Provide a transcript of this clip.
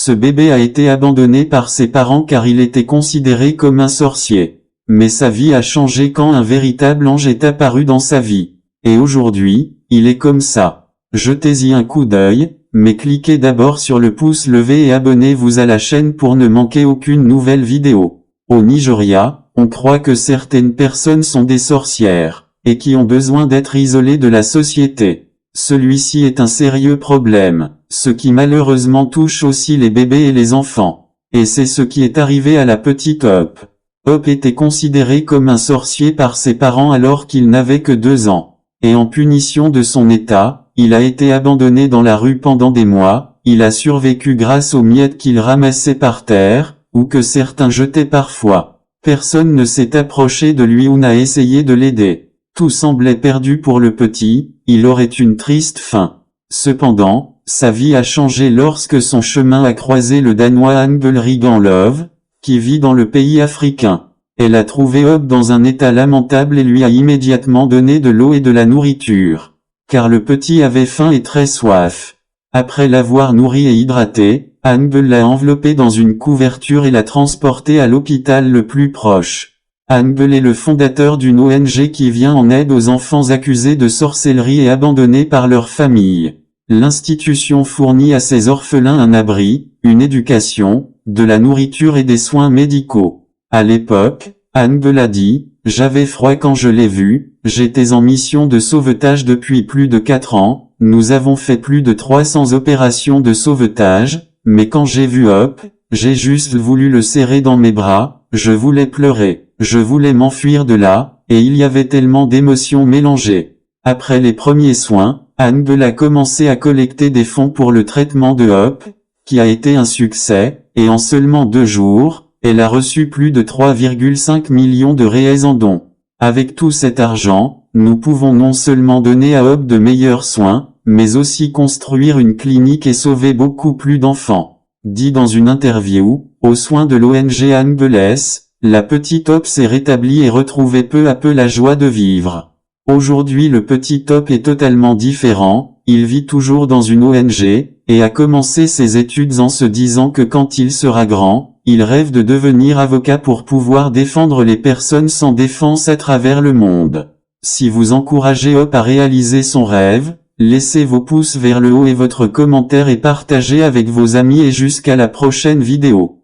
Ce bébé a été abandonné par ses parents car il était considéré comme un sorcier. Mais sa vie a changé quand un véritable ange est apparu dans sa vie. Et aujourd'hui, il est comme ça. Jetez-y un coup d'œil, mais cliquez d'abord sur le pouce levé et abonnez-vous à la chaîne pour ne manquer aucune nouvelle vidéo. Au Nigeria, on croit que certaines personnes sont des sorcières, et qui ont besoin d'être isolées de la société. Celui-ci est un sérieux problème, ce qui malheureusement touche aussi les bébés et les enfants. Et c'est ce qui est arrivé à la petite Hope. Hope était considéré comme un sorcier par ses parents alors qu'il n'avait que 2 ans. Et en punition de son état, il a été abandonné dans la rue pendant des mois, il a survécu grâce aux miettes qu'il ramassait par terre, ou que certains jetaient parfois. Personne ne s'est approché de lui ou n'a essayé de l'aider. Tout semblait perdu pour le petit, il aurait une triste fin. Cependant, sa vie a changé lorsque son chemin a croisé le Danois Anne-Belrigan Love, qui vit dans le pays africain. Elle a trouvé Hope dans un état lamentable et lui a immédiatement donné de l'eau et de la nourriture. Car le petit avait faim et très soif. Après l'avoir nourri et hydraté, Anne-Bel l'a enveloppé dans une couverture et l'a transporté à l'hôpital le plus proche. Anne-Bel est le fondateur d'une ONG qui vient en aide aux enfants accusés de sorcellerie et abandonnés par leur famille. L'institution fournit à ces orphelins un abri, une éducation, de la nourriture et des soins médicaux. À l'époque, Anne-Bel a dit, « J'avais froid quand je l'ai vu, j'étais en mission de sauvetage depuis plus de 4 ans, nous avons fait plus de 300 opérations de sauvetage, mais quand j'ai vu Hope, j'ai juste voulu le serrer dans mes bras, je voulais pleurer, je voulais m'enfuir de là, et il y avait tellement d'émotions mélangées. » Après les premiers soins, Anne-Bel a commencé à collecter des fonds pour le traitement de Hope, qui a été un succès, et en seulement 2 jours, elle a reçu plus de 3,5 millions de réels en dons. Avec tout cet argent, nous pouvons non seulement donner à Hope de meilleurs soins, mais aussi construire une clinique et sauver beaucoup plus d'enfants. Dit dans une interview, aux soins de l'ONG Anne-Bel, la petite Hope s'est rétablie et retrouvait peu à peu la joie de vivre. Aujourd'hui le petit Hope est totalement différent, il vit toujours dans une ONG, et a commencé ses études en se disant que quand il sera grand, il rêve de devenir avocat pour pouvoir défendre les personnes sans défense à travers le monde. Si vous encouragez Hope à réaliser son rêve, laissez vos pouces vers le haut et votre commentaire et partagez avec vos amis et jusqu'à la prochaine vidéo.